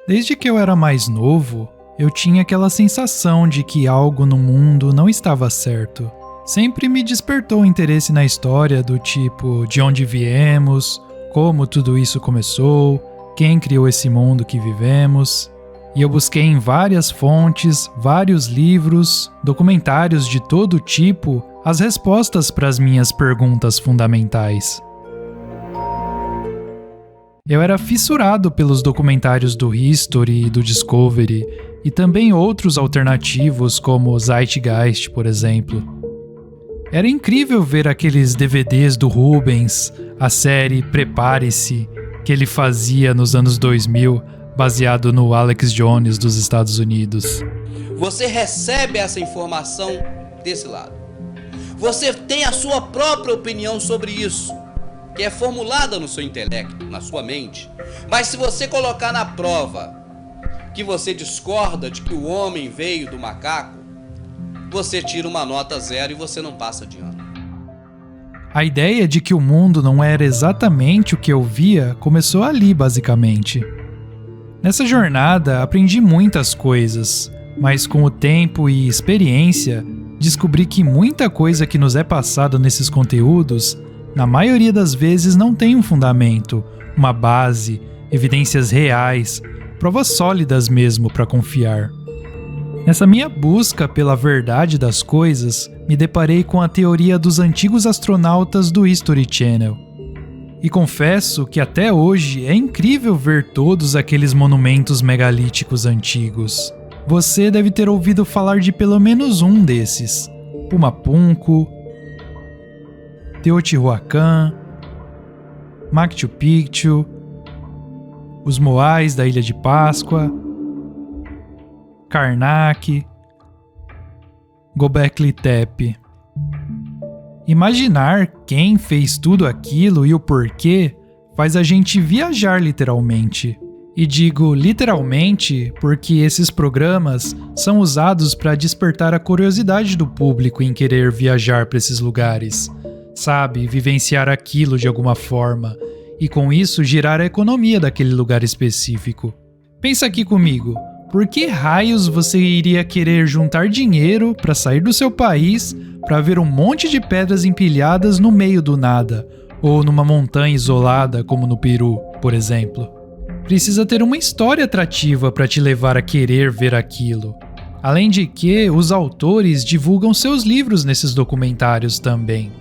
Desde que eu era mais novo, eu tinha aquela sensação de que algo no mundo não estava certo. Sempre me despertou interesse na história do tipo de onde viemos, como tudo isso começou, quem criou esse mundo que vivemos. E eu busquei em várias fontes, vários livros, documentários de todo tipo, as respostas para as minhas perguntas fundamentais. Eu era fissurado pelos documentários do History e do Discovery, e também outros alternativos como Zeitgeist, por exemplo. Era incrível ver aqueles DVDs do Rubens, a série Prepare-se, que ele fazia nos anos 2000, baseado no Alex Jones dos Estados Unidos. Você recebe essa informação desse lado. Você tem a sua própria opinião sobre isso, que é formulada no seu intelecto, na sua mente. Mas se você colocar na prova que você discorda de que o homem veio do macaco, você tira uma nota 0 e você não passa de ano. A ideia de que o mundo não era exatamente o que eu via começou ali, basicamente. Nessa jornada, aprendi muitas coisas, mas com o tempo e experiência, descobri que muita coisa que nos é passada nesses conteúdos, na maioria das vezes não tem um fundamento, uma base, evidências reais, provas sólidas mesmo para confiar. Nessa minha busca pela verdade das coisas, me deparei com a teoria dos antigos astronautas do History Channel. E confesso que até hoje é incrível ver todos aqueles monumentos megalíticos antigos. Você deve ter ouvido falar de pelo menos um desses: Pumapunku, Teotihuacan, Machu Picchu, os Moais da Ilha de Páscoa, Karnak, Göbekli Tepe. Imaginar quem fez tudo aquilo e o porquê faz a gente viajar literalmente. E digo literalmente porque esses programas são usados para despertar a curiosidade do público em querer viajar para esses lugares, sabe? Vivenciar aquilo de alguma forma e com isso girar a economia daquele lugar específico. Pensa aqui comigo. Por que raios você iria querer juntar dinheiro para sair do seu país para ver um monte de pedras empilhadas no meio do nada, ou numa montanha isolada como no Peru, por exemplo? Precisa ter uma história atrativa para te levar a querer ver aquilo. Além de que, os autores divulgam seus livros nesses documentários também.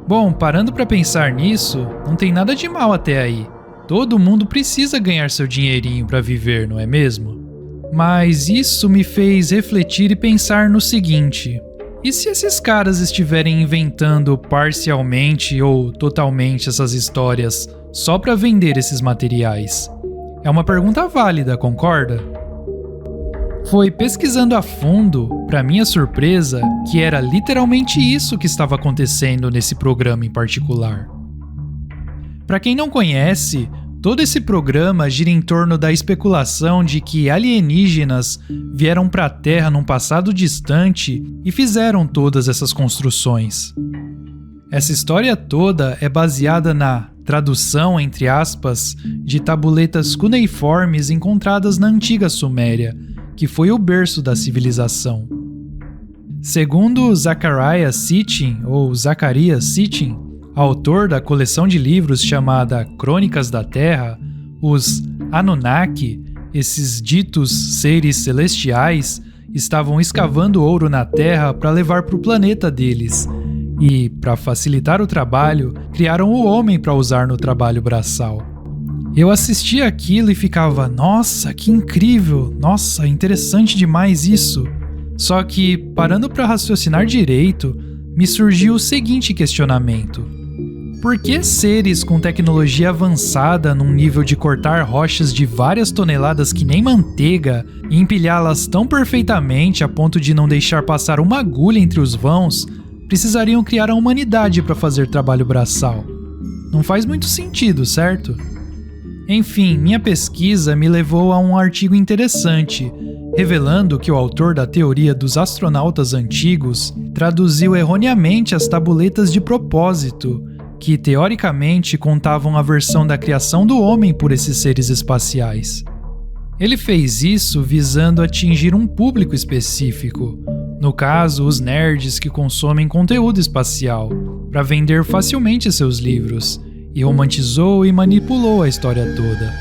Bom, parando para pensar nisso, não tem nada de mal até aí. Todo mundo precisa ganhar seu dinheirinho para viver, não é mesmo? Mas isso me fez refletir e pensar no seguinte: e se esses caras estiverem inventando parcialmente ou totalmente essas histórias só para vender esses materiais? É uma pergunta válida, concorda? Foi pesquisando a fundo, para minha surpresa, que era literalmente isso que estava acontecendo nesse programa em particular. Para quem não conhece, todo esse programa gira em torno da especulação de que alienígenas vieram para a Terra num passado distante e fizeram todas essas construções. Essa história toda é baseada na tradução, entre aspas, de tabuletas cuneiformes encontradas na antiga Suméria, que foi o berço da civilização. Segundo Zecharia Sitchin, ou Zacarias Sitchin, autor da coleção de livros chamada Crônicas da Terra, os Anunnaki, esses ditos seres celestiais, estavam escavando ouro na Terra para levar para o planeta deles. E, para facilitar o trabalho, criaram o homem para usar no trabalho braçal. Eu assistia aquilo e ficava, nossa, que incrível, nossa, interessante demais isso. Só que, parando para raciocinar direito, me surgiu o seguinte questionamento: por que seres com tecnologia avançada num nível de cortar rochas de várias toneladas que nem manteiga e empilhá-las tão perfeitamente a ponto de não deixar passar uma agulha entre os vãos, precisariam criar a humanidade para fazer trabalho braçal? Não faz muito sentido, certo? Enfim, minha pesquisa me levou a um artigo interessante, revelando que o autor da teoria dos astronautas antigos traduziu erroneamente as tabuletas de propósito, que teoricamente contavam a versão da criação do homem por esses seres espaciais. Ele fez isso visando atingir um público específico, no caso, os nerds que consomem conteúdo espacial, para vender facilmente seus livros, e romantizou e manipulou a história toda.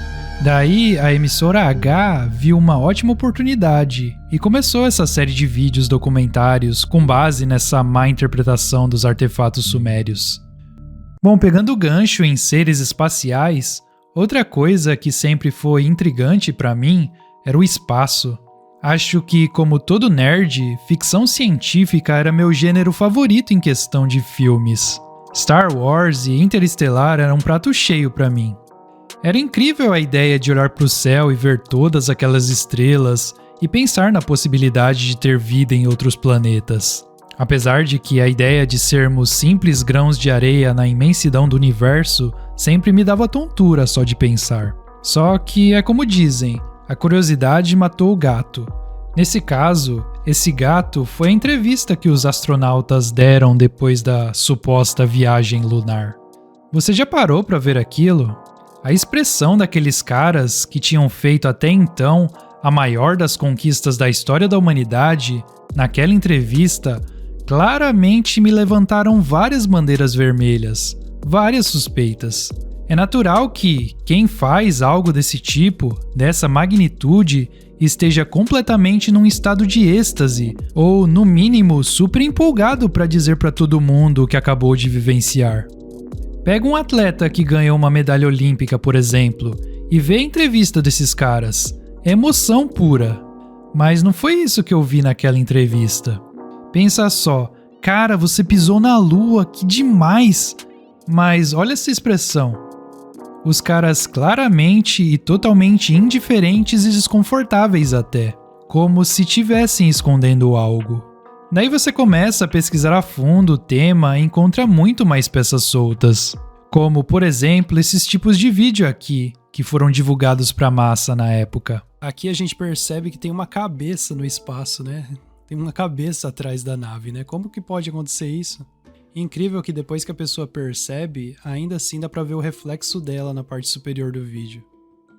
Daí, a emissora H viu uma ótima oportunidade e começou essa série de vídeos documentários com base nessa má interpretação dos artefatos sumérios. Bom, pegando o gancho em seres espaciais, outra coisa que sempre foi intrigante para mim era o espaço. Acho que, como todo nerd, ficção científica era meu gênero favorito em questão de filmes. Star Wars e Interestelar eram um prato cheio para mim. Era incrível a ideia de olhar para o céu e ver todas aquelas estrelas e pensar na possibilidade de ter vida em outros planetas. Apesar de que a ideia de sermos simples grãos de areia na imensidão do universo sempre me dava tontura só de pensar. Só que é como dizem, a curiosidade matou o gato. Nesse caso, esse gato foi a entrevista que os astronautas deram depois da suposta viagem lunar. Você já parou para ver aquilo? A expressão daqueles caras que tinham feito até então a maior das conquistas da história da humanidade, naquela entrevista, claramente me levantaram várias bandeiras vermelhas, várias suspeitas. É natural que quem faz algo desse tipo, dessa magnitude, esteja completamente num estado de êxtase, ou, no mínimo, super empolgado para dizer para todo mundo o que acabou de vivenciar. Pega um atleta que ganhou uma medalha olímpica, por exemplo, e vê a entrevista desses caras. É emoção pura. Mas não foi isso que eu vi naquela entrevista. Pensa só, cara, você pisou na lua, que demais! Mas olha essa expressão. Os caras claramente e totalmente indiferentes e desconfortáveis até, como se estivessem escondendo algo. Daí você começa a pesquisar a fundo o tema e encontra muito mais peças soltas, como, por exemplo, esses tipos de vídeo aqui, que foram divulgados para a massa na época. Aqui a gente percebe que tem uma cabeça no espaço, né? Tem uma cabeça atrás da nave, né? Como que pode acontecer isso? Incrível que depois que a pessoa percebe, ainda assim dá pra ver o reflexo dela na parte superior do vídeo.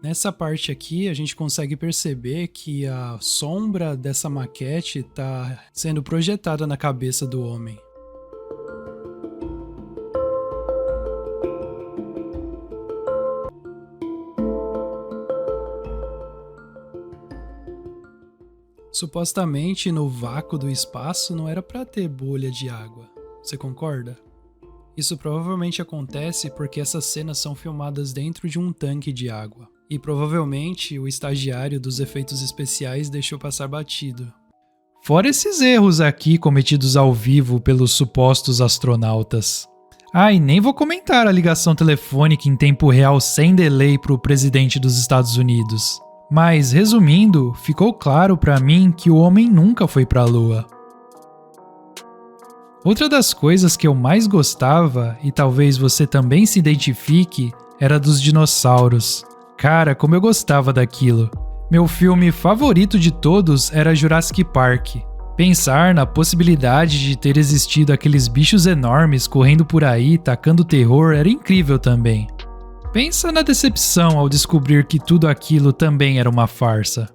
Nessa parte aqui, a gente consegue perceber que a sombra dessa maquete tá sendo projetada na cabeça do homem. Supostamente, no vácuo do espaço não era pra ter bolha de água. Você concorda? Isso provavelmente acontece porque essas cenas são filmadas dentro de um tanque de água. E provavelmente o estagiário dos efeitos especiais deixou passar batido. Fora esses erros aqui cometidos ao vivo pelos supostos astronautas. E nem vou comentar a ligação telefônica em tempo real sem delay para o presidente dos Estados Unidos. Mas, resumindo, ficou claro para mim que o homem nunca foi para a Lua. Outra das coisas que eu mais gostava, e talvez você também se identifique, era dos dinossauros. Cara, como eu gostava daquilo. Meu filme favorito de todos era Jurassic Park. Pensar na possibilidade de ter existido aqueles bichos enormes correndo por aí, tacando terror, era incrível também. Pensa na decepção ao descobrir que tudo aquilo também era uma farsa.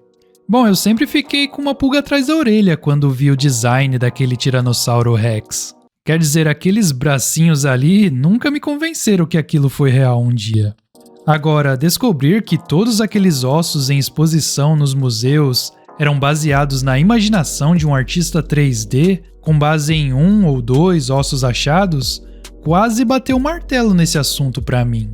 Bom, eu sempre fiquei com uma pulga atrás da orelha quando vi o design daquele Tiranossauro Rex. Quer dizer, aqueles bracinhos ali nunca me convenceram que aquilo foi real um dia. Agora, descobrir que todos aqueles ossos em exposição nos museus eram baseados na imaginação de um artista 3D, com base em 1 ou 2 ossos achados, quase bateu o martelo nesse assunto pra mim.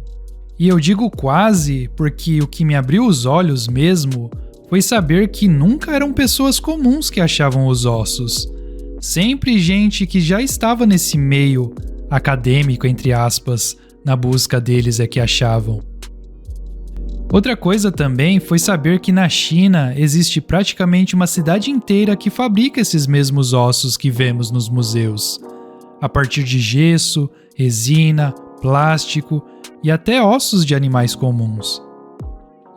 E eu digo quase porque o que me abriu os olhos mesmo foi saber que nunca eram pessoas comuns que achavam os ossos. Sempre gente que já estava nesse meio acadêmico, entre aspas, na busca deles é que achavam. Outra coisa também foi saber que na China existe praticamente uma cidade inteira que fabrica esses mesmos ossos que vemos nos museus, a partir de gesso, resina, plástico e até ossos de animais comuns.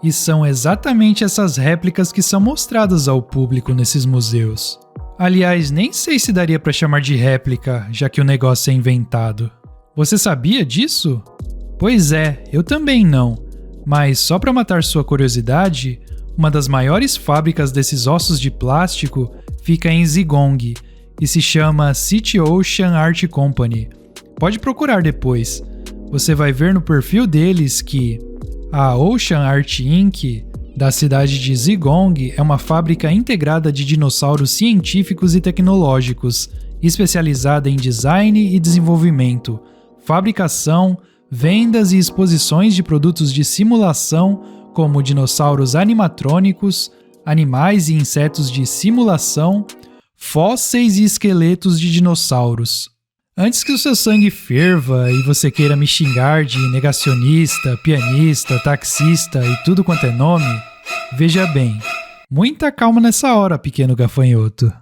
E são exatamente essas réplicas que são mostradas ao público nesses museus. Aliás, nem sei se daria para chamar de réplica, já que o negócio é inventado. Você sabia disso? Pois é, eu também não. Mas só para matar sua curiosidade, Uma das maiores fábricas desses ossos de plástico fica em Zigong e se chama City Ocean Art Company. Pode procurar depois. Você vai ver no perfil deles que a Ocean Art Inc., da cidade de Zigong, é uma fábrica integrada de dinossauros científicos e tecnológicos, especializada em design e desenvolvimento, fabricação, vendas e exposições de produtos de simulação como dinossauros animatrônicos, animais e insetos de simulação, fósseis e esqueletos de dinossauros. Antes que o seu sangue ferva e você queira me xingar de negacionista, pianista, taxista e tudo quanto é nome, veja bem, muita calma nessa hora, pequeno gafanhoto.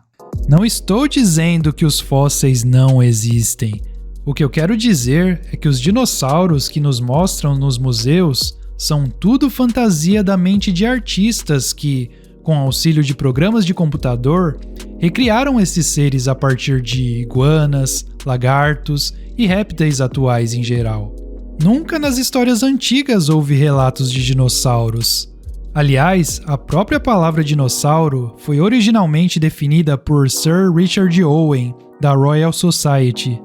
Não estou dizendo que os fósseis não existem. O que eu quero dizer é que os dinossauros que nos mostram nos museus são tudo fantasia da mente de artistas que, com auxílio de programas de computador, recriaram esses seres a partir de iguanas, lagartos e répteis atuais em geral. Nunca nas histórias antigas houve relatos de dinossauros. Aliás, a própria palavra dinossauro foi originalmente definida por Sir Richard Owen, da Royal Society,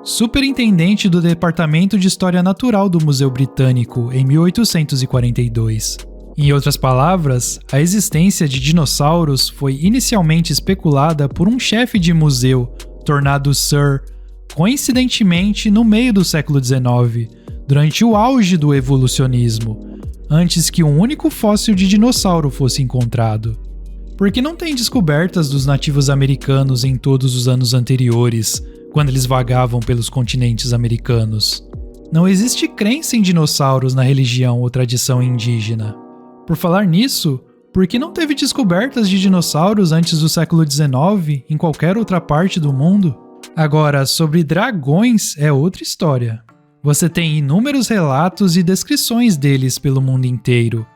superintendente do Departamento de História Natural do Museu Britânico em 1842. Em outras palavras, a existência de dinossauros foi inicialmente especulada por um chefe de museu, tornado Sir, coincidentemente no meio do século XIX, durante o auge do evolucionismo, antes que um único fóssil de dinossauro fosse encontrado. Porque não tem descobertas dos nativos americanos em todos os anos anteriores, quando eles vagavam pelos continentes americanos. Não existe crença em dinossauros na religião ou tradição indígena. Por falar nisso, por que não teve descobertas de dinossauros antes do século XIX em qualquer outra parte do mundo? Agora, sobre dragões é outra história. Você tem inúmeros relatos e descrições deles pelo mundo inteiro,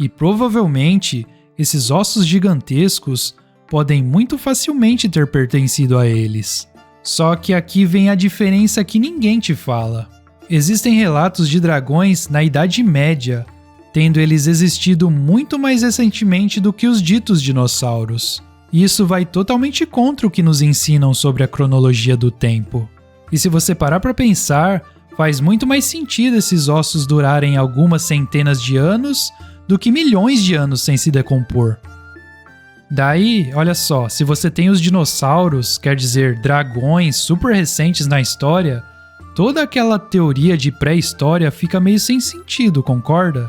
e provavelmente esses ossos gigantescos podem muito facilmente ter pertencido a eles. Só que aqui vem a diferença que ninguém te fala. Existem relatos de dragões na Idade Média, tendo eles existido muito mais recentemente do que os ditos dinossauros. E isso vai totalmente contra o que nos ensinam sobre a cronologia do tempo. E se você parar para pensar, faz muito mais sentido esses ossos durarem algumas centenas de anos do que milhões de anos sem se decompor. Daí, olha só, se você tem os dinossauros, quer dizer, dragões super recentes na história, toda aquela teoria de pré-história fica meio sem sentido, concorda?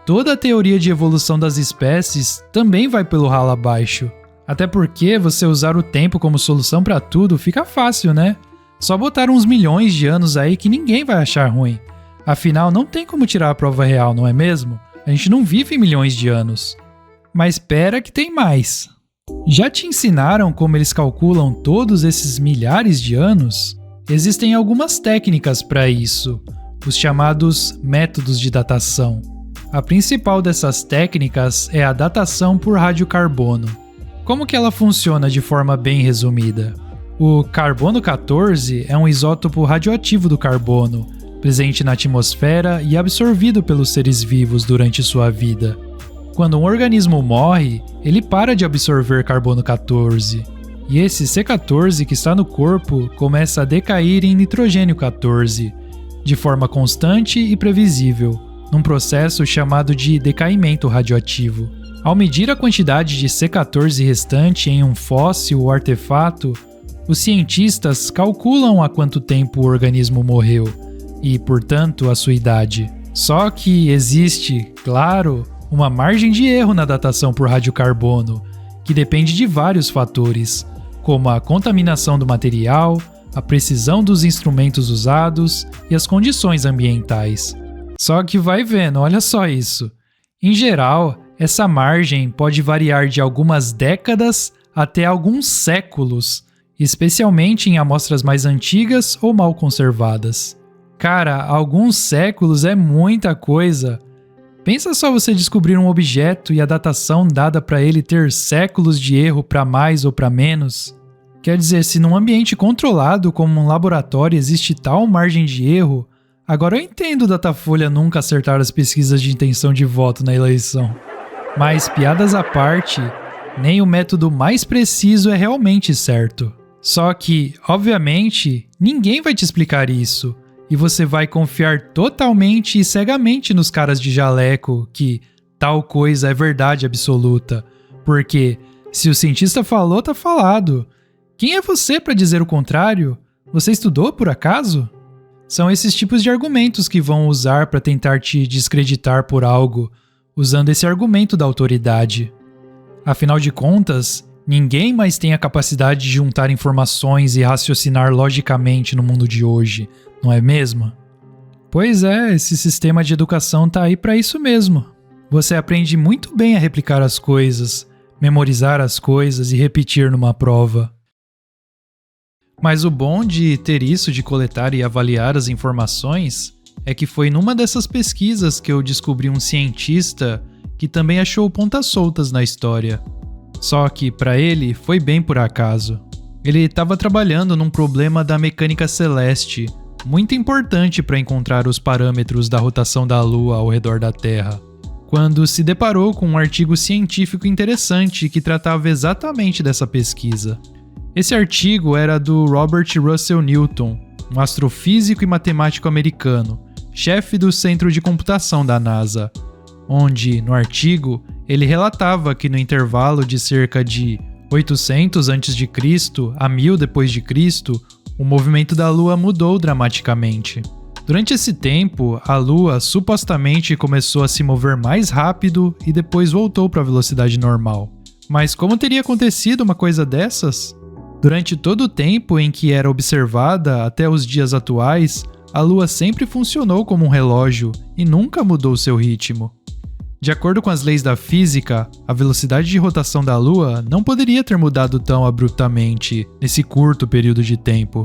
Toda a teoria de evolução das espécies também vai pelo ralo abaixo. Até porque você usar o tempo como solução para tudo fica fácil, né? Só botar uns milhões de anos aí que ninguém vai achar ruim. Afinal, não tem como tirar a prova real, não é mesmo? A gente não vive em milhões de anos. Mas espera que tem mais. Já te ensinaram como eles calculam todos esses milhares de anos? Existem algumas técnicas para isso, os chamados métodos de datação. A principal dessas técnicas é a datação por radiocarbono. Como que ela funciona de forma bem resumida? O carbono 14 é um isótopo radioativo do carbono, presente na atmosfera e absorvido pelos seres vivos durante sua vida. Quando um organismo morre, ele para de absorver carbono 14, e esse C14 que está no corpo começa a decair em nitrogênio 14, de forma constante e previsível, num processo chamado de decaimento radioativo. Ao medir a quantidade de C14 restante em um fóssil ou artefato, os cientistas calculam há quanto tempo o organismo morreu e, portanto, a sua idade. Só que existe, claro, uma margem de erro na datação por radiocarbono, que depende de vários fatores, como a contaminação do material, a precisão dos instrumentos usados e as condições ambientais. Só que vai vendo, olha só isso. Em geral, essa margem pode variar de algumas décadas até alguns séculos, especialmente em amostras mais antigas ou mal conservadas. Cara, alguns séculos é muita coisa. Pensa só você descobrir um objeto e a datação dada para ele ter séculos de erro para mais ou para menos. Quer dizer, se num ambiente controlado como um laboratório existe tal margem de erro, agora eu entendo o Datafolha nunca acertar as pesquisas de intenção de voto na eleição. Mas, piadas à parte, nem o método mais preciso é realmente certo. Só que, obviamente, ninguém vai te explicar isso, e você vai confiar totalmente e cegamente nos caras de jaleco que tal coisa é verdade absoluta, porque se o cientista falou, tá falado. Quem é você para dizer o contrário? Você estudou por acaso? São esses tipos de argumentos que vão usar para tentar te descreditar por algo, usando esse argumento da autoridade. Afinal de contas, ninguém mais tem a capacidade de juntar informações e raciocinar logicamente no mundo de hoje, não é mesmo? Pois é, esse sistema de educação tá aí para isso mesmo. Você aprende muito bem a replicar as coisas, memorizar as coisas e repetir numa prova. Mas o bom de ter isso de coletar e avaliar as informações é que foi numa dessas pesquisas que eu descobri um cientista que também achou pontas soltas na história. Só que, para ele, foi bem por acaso. Ele estava trabalhando num problema da mecânica celeste, muito importante para encontrar os parâmetros da rotação da Lua ao redor da Terra, quando se deparou com um artigo científico interessante que tratava exatamente dessa pesquisa. Esse artigo era do Robert Russell Newton, um astrofísico e matemático americano, chefe do Centro de Computação da NASA, onde, no artigo, ele relatava que no intervalo de cerca de 800 a.C. a 1000 d.C., o movimento da Lua mudou dramaticamente. Durante esse tempo, a Lua supostamente começou a se mover mais rápido e depois voltou para a velocidade normal. Mas como teria acontecido uma coisa dessas? Durante todo o tempo em que era observada até os dias atuais, a Lua sempre funcionou como um relógio e nunca mudou seu ritmo. De acordo com as leis da física, a velocidade de rotação da Lua não poderia ter mudado tão abruptamente nesse curto período de tempo.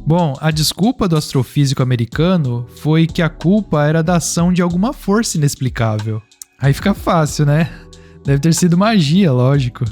Bom, a desculpa do astrofísico americano foi que a culpa era da ação de alguma força inexplicável. Aí fica fácil, né? Deve ter sido magia, lógico.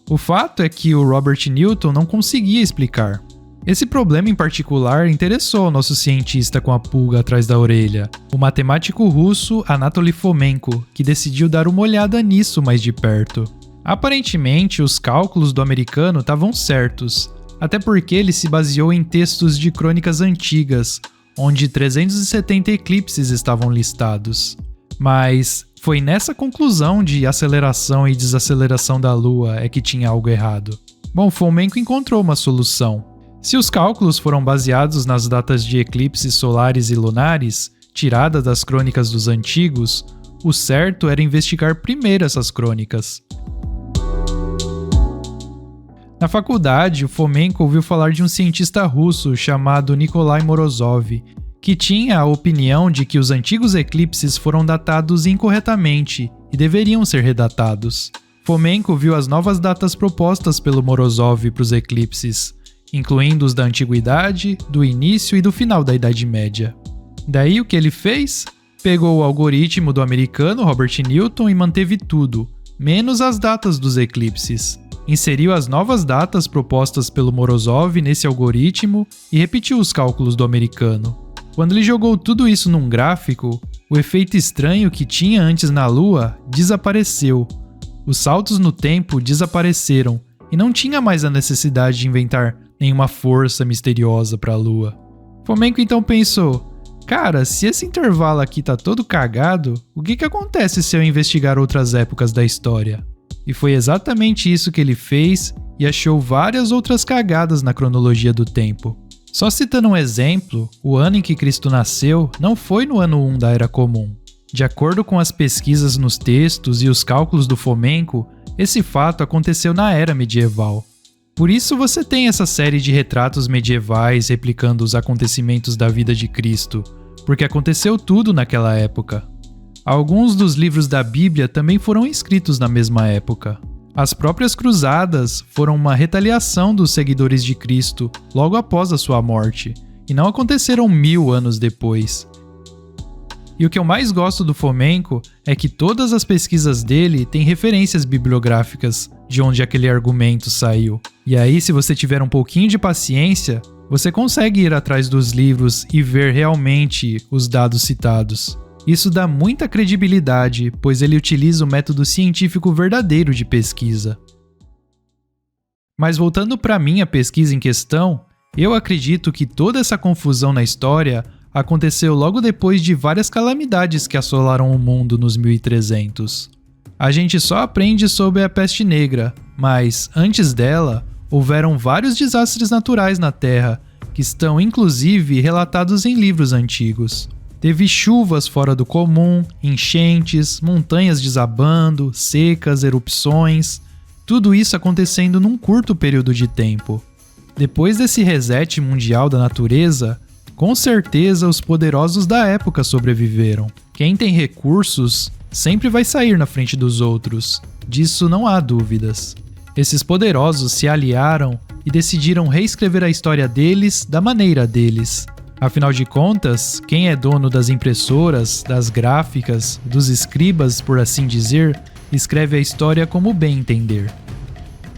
O fato é que o Robert Newton não conseguia explicar. Esse problema em particular interessou o nosso cientista com a pulga atrás da orelha, o matemático russo Anatoly Fomenko, que decidiu dar uma olhada nisso mais de perto. Aparentemente, os cálculos do americano estavam certos, até porque ele se baseou em textos de crônicas antigas, onde 370 eclipses estavam listados. Mas foi nessa conclusão de aceleração e desaceleração da Lua é que tinha algo errado. Bom, Fomenko encontrou uma solução. Se os cálculos foram baseados nas datas de eclipses solares e lunares, tiradas das crônicas dos antigos, o certo era investigar primeiro essas crônicas. Na faculdade, o Fomenko ouviu falar de um cientista russo chamado Nikolai Morozov, que tinha a opinião de que os antigos eclipses foram datados incorretamente e deveriam ser redatados. Fomenko viu as novas datas propostas pelo Morozov para os eclipses, incluindo os da Antiguidade, do início e do final da Idade Média. Daí o que ele fez? Pegou o algoritmo do americano Robert Newton e manteve tudo, menos as datas dos eclipses. Inseriu as novas datas propostas pelo Morozov nesse algoritmo e repetiu os cálculos do americano. Quando ele jogou tudo isso num gráfico, o efeito estranho que tinha antes na Lua desapareceu. Os saltos no tempo desapareceram e não tinha mais a necessidade de inventar nenhuma força misteriosa para a Lua. Fomenko então pensou, cara, se esse intervalo aqui tá todo cagado, o que acontece se eu investigar outras épocas da história? E foi exatamente isso que ele fez e achou várias outras cagadas na cronologia do tempo. Só citando um exemplo, o ano em que Cristo nasceu não foi no ano 1 da Era Comum. De acordo com as pesquisas nos textos e os cálculos do Fomenko, esse fato aconteceu na Era Medieval. Por isso você tem essa série de retratos medievais replicando os acontecimentos da vida de Cristo, porque aconteceu tudo naquela época. Alguns dos livros da Bíblia também foram escritos na mesma época. As próprias cruzadas foram uma retaliação dos seguidores de Cristo logo após a sua morte, e não aconteceram 1000 anos depois. E o que eu mais gosto do Fomenko é que todas as pesquisas dele têm referências bibliográficas de onde aquele argumento saiu. E aí, se você tiver um pouquinho de paciência, você consegue ir atrás dos livros e ver realmente os dados citados. Isso dá muita credibilidade, pois ele utiliza o método científico verdadeiro de pesquisa. Mas voltando para minha pesquisa em questão, eu acredito que toda essa confusão na história aconteceu logo depois de várias calamidades que assolaram o mundo nos 1300. A gente só aprende sobre a peste negra, mas antes dela, houveram vários desastres naturais na Terra, que estão inclusive relatados em livros antigos. Teve chuvas fora do comum, enchentes, montanhas desabando, secas, erupções, tudo isso acontecendo num curto período de tempo. Depois desse reset mundial da natureza, com certeza os poderosos da época sobreviveram. Quem tem recursos sempre vai sair na frente dos outros, disso não há dúvidas. Esses poderosos se aliaram e decidiram reescrever a história deles da maneira deles. Afinal de contas, quem é dono das impressoras, das gráficas, dos escribas, por assim dizer, escreve a história como bem entender.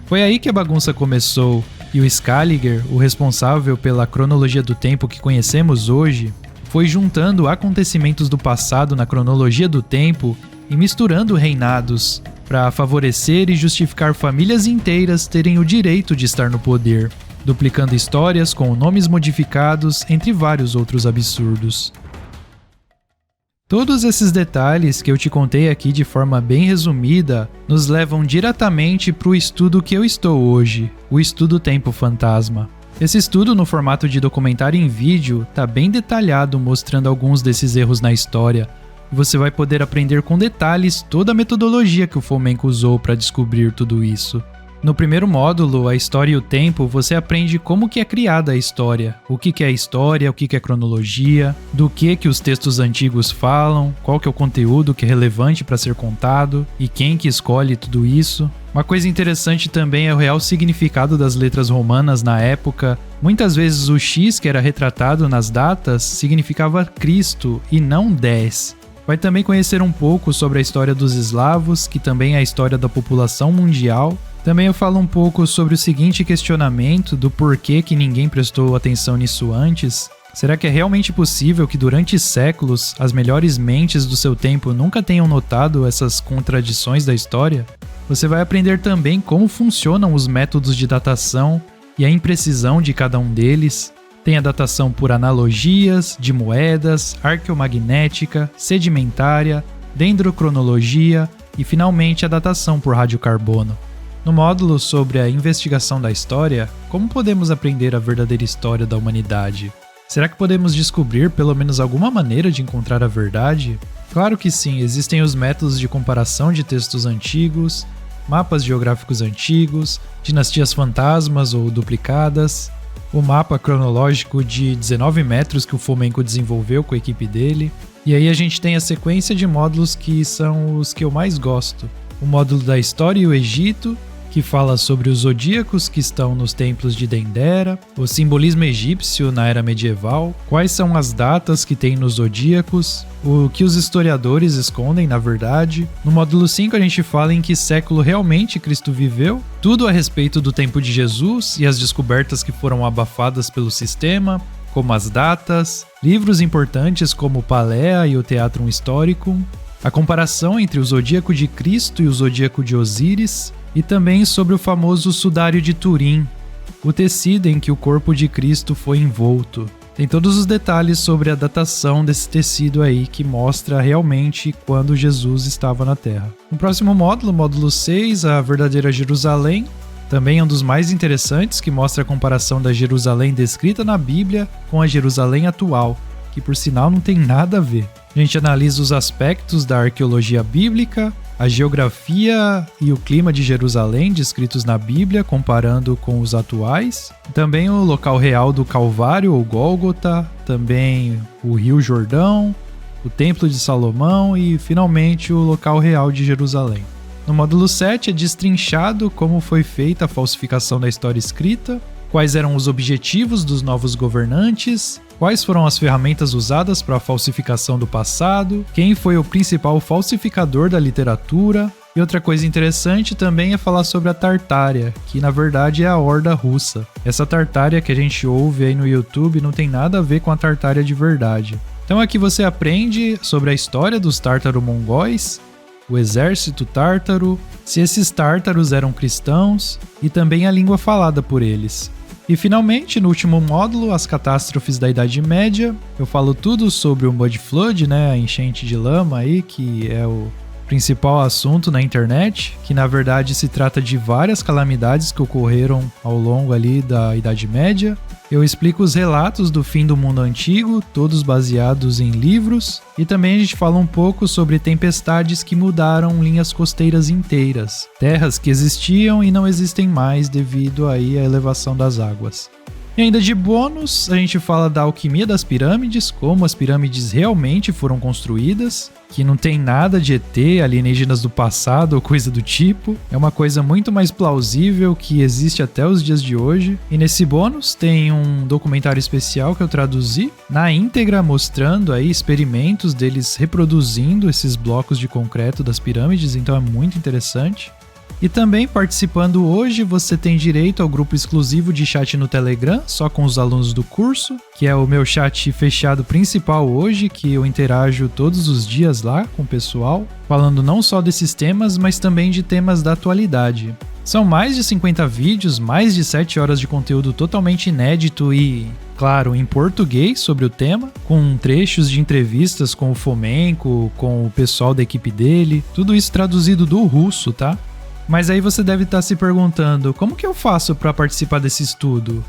Foi aí que a bagunça começou, e o Scaliger, o responsável pela cronologia do tempo que conhecemos hoje, foi juntando acontecimentos do passado na cronologia do tempo e misturando reinados, para favorecer e justificar famílias inteiras terem o direito de estar no poder, duplicando histórias com nomes modificados, entre vários outros absurdos. Todos esses detalhes que eu te contei aqui de forma bem resumida nos levam diretamente para o estudo que eu estou hoje, o estudo Tempo Fantasma. Esse estudo no formato de documentário em vídeo está bem detalhado, mostrando alguns desses erros na história, e você vai poder aprender com detalhes toda a metodologia que o Fomenko usou para descobrir tudo isso. No primeiro módulo, a história e o tempo, você aprende como que é criada a história, o que é história, o que é cronologia, do que os textos antigos falam, qual que é o conteúdo que é relevante para ser contado e quem que escolhe tudo isso. Uma coisa interessante também é o real significado das letras romanas na época. Muitas vezes o X que era retratado nas datas significava Cristo e não 10. Vai também conhecer um pouco sobre a história dos eslavos, que também é a história da população mundial. Também eu falo um pouco sobre o seguinte questionamento do porquê que ninguém prestou atenção nisso antes. Será que é realmente possível que durante séculos as melhores mentes do seu tempo nunca tenham notado essas contradições da história? Você vai aprender também como funcionam os métodos de datação e a imprecisão de cada um deles. Tem a datação por analogias, de moedas, arqueomagnética, sedimentária, dendrocronologia e finalmente a datação por radiocarbono. No módulo sobre a investigação da história, como podemos aprender a verdadeira história da humanidade? Será que podemos descobrir pelo menos alguma maneira de encontrar a verdade? Claro que sim, existem os métodos de comparação de textos antigos, mapas geográficos antigos, dinastias fantasmas ou duplicadas, o mapa cronológico de 19 metros que o Fomenko desenvolveu com a equipe dele. E aí a gente tem a sequência de módulos que são os que eu mais gosto. O módulo da História e o Egito, que fala sobre os zodíacos que estão nos templos de Dendera, o simbolismo egípcio na era medieval, quais são as datas que tem nos zodíacos, o que os historiadores escondem na verdade. No módulo 5 a gente fala em que século realmente Cristo viveu, tudo a respeito do tempo de Jesus e as descobertas que foram abafadas pelo sistema, como as datas, livros importantes como o Paléa e o Teatrum Historicum, a comparação entre o zodíaco de Cristo e o zodíaco de Osíris, e também sobre o famoso sudário de Turim, o tecido em que o corpo de Cristo foi envolto. Tem todos os detalhes sobre a datação desse tecido aí que mostra realmente quando Jesus estava na Terra. No próximo módulo, módulo 6, a verdadeira Jerusalém, também é um dos mais interessantes, que mostra a comparação da Jerusalém descrita na Bíblia com a Jerusalém atual, que por sinal não tem nada a ver. A gente analisa os aspectos da arqueologia bíblica, a geografia e o clima de Jerusalém descritos na Bíblia, comparando com os atuais. Também o local real do Calvário ou Gólgota, também o Rio Jordão, o Templo de Salomão e, finalmente, o local real de Jerusalém. No módulo 7 é destrinchado como foi feita a falsificação da história escrita, quais eram os objetivos dos novos governantes, quais foram as ferramentas usadas para a falsificação do passado, quem foi o principal falsificador da literatura. E outra coisa interessante também é falar sobre a Tartária, que na verdade é a Horda Russa. Essa Tartária que a gente ouve aí no YouTube não tem nada a ver com a Tartária de verdade. Então aqui você aprende sobre a história dos tártaro-mongóis, o exército tártaro, se esses tártaros eram cristãos e também a língua falada por eles. E finalmente, no último módulo, as catástrofes da Idade Média, eu falo tudo sobre o Mud Flood, né, a enchente de lama aí, que é o principal assunto na internet, que na verdade se trata de várias calamidades que ocorreram ao longo ali da Idade Média. Eu explico os relatos do fim do mundo antigo, todos baseados em livros, e também a gente fala um pouco sobre tempestades que mudaram linhas costeiras inteiras, terras que existiam e não existem mais devido aí à elevação das águas. E ainda de bônus, a gente fala da alquimia das pirâmides, como as pirâmides realmente foram construídas, que não tem nada de ET, alienígenas do passado ou coisa do tipo. É uma coisa muito mais plausível que existe até os dias de hoje. E nesse bônus tem um documentário especial que eu traduzi na íntegra, mostrando aí experimentos deles reproduzindo esses blocos de concreto das pirâmides, então é muito interessante. E também participando hoje você tem direito ao grupo exclusivo de chat no Telegram, só com os alunos do curso, que é o meu chat fechado principal hoje, que eu interajo todos os dias lá com o pessoal, falando não só desses temas, mas também de temas da atualidade. São mais de 50 vídeos, mais de 7 horas de conteúdo totalmente inédito e, claro, em português sobre o tema, com trechos de entrevistas com o Fomenko, com o pessoal da equipe dele, tudo isso traduzido do russo, tá? Mas aí você deve estar se perguntando, como que eu faço para participar desse estudo?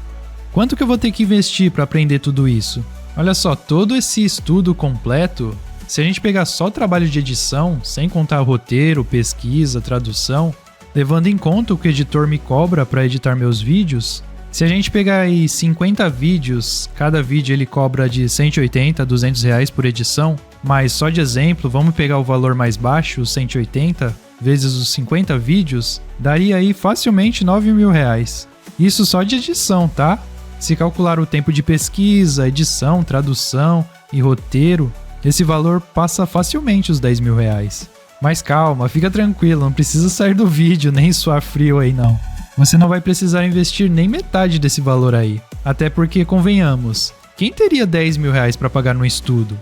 Quanto que eu vou ter que investir para aprender tudo isso? Olha só, todo esse estudo completo, se a gente pegar só trabalho de edição, sem contar roteiro, pesquisa, tradução, levando em conta o que o editor me cobra para editar meus vídeos, se a gente pegar aí 50 vídeos, cada vídeo ele cobra de 180 a 200 reais por edição, mas só de exemplo, vamos pegar o valor mais baixo, 180, vezes os 50 vídeos, daria aí facilmente 9 mil reais. Isso só de edição, tá? Se calcular o tempo de pesquisa, edição, tradução e roteiro, esse valor passa facilmente os 10 mil reais. Mas calma, fica tranquilo, não precisa sair do vídeo nem suar frio aí não. Você não vai precisar investir nem metade desse valor aí. Até porque, convenhamos, quem teria 10 mil reais para pagar no estudo?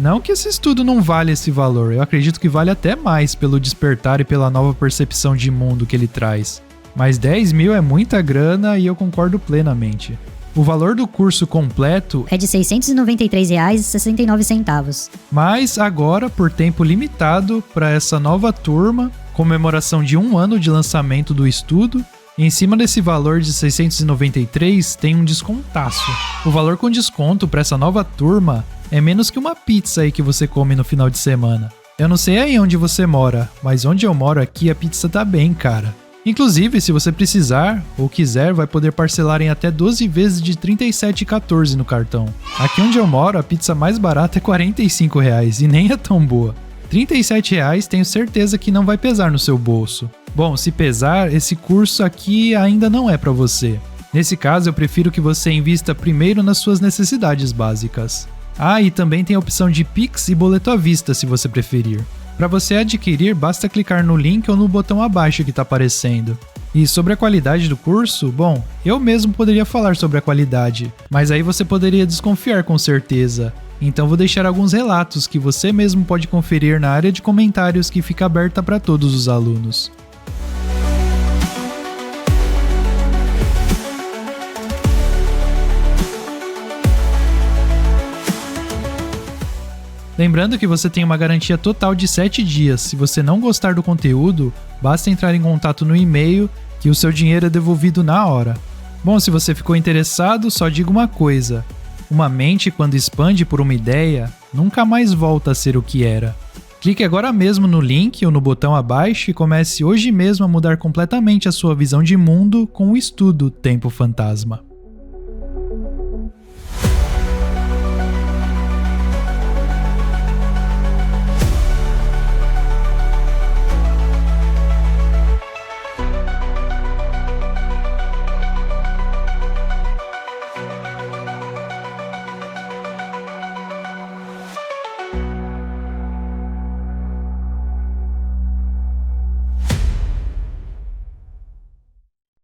Não que esse estudo não vale esse valor, eu acredito que vale até mais pelo despertar e pela nova percepção de mundo que ele traz. Mas 10 mil é muita grana e eu concordo plenamente. O valor do curso completo é de R$ 693,69. Mas agora, por tempo limitado, para essa nova turma, comemoração de 1 ano de lançamento do estudo, em cima desse valor de 693 tem um descontaço. O valor com desconto para essa nova turma é menos que uma pizza aí que você come no final de semana. Eu não sei aí onde você mora, mas onde eu moro aqui a pizza tá bem cara. Inclusive, se você precisar ou quiser, vai poder parcelar em até 12 vezes de R$ 37,14 no cartão. Aqui onde eu moro, a pizza mais barata é R$ 45 reais e nem é tão boa. R$ 37 reais tenho certeza que não vai pesar no seu bolso. Bom, se pesar, esse curso aqui ainda não é para você. Nesse caso, eu prefiro que você invista primeiro nas suas necessidades básicas. Ah, e também tem a opção de Pix e boleto à vista, se você preferir. Para você adquirir, basta clicar no link ou no botão abaixo que está aparecendo. E sobre a qualidade do curso, bom, eu mesmo poderia falar sobre a qualidade, mas aí você poderia desconfiar com certeza. Então vou deixar alguns relatos que você mesmo pode conferir na área de comentários que fica aberta para todos os alunos. Lembrando que você tem uma garantia total de 7 dias. Se você não gostar do conteúdo, basta entrar em contato no e-mail que o seu dinheiro é devolvido na hora. Bom, se você ficou interessado, só digo uma coisa. Uma mente, quando expande por uma ideia, nunca mais volta a ser o que era. Clique agora mesmo no link ou no botão abaixo e comece hoje mesmo a mudar completamente a sua visão de mundo com o estudo Tempo Fantasma.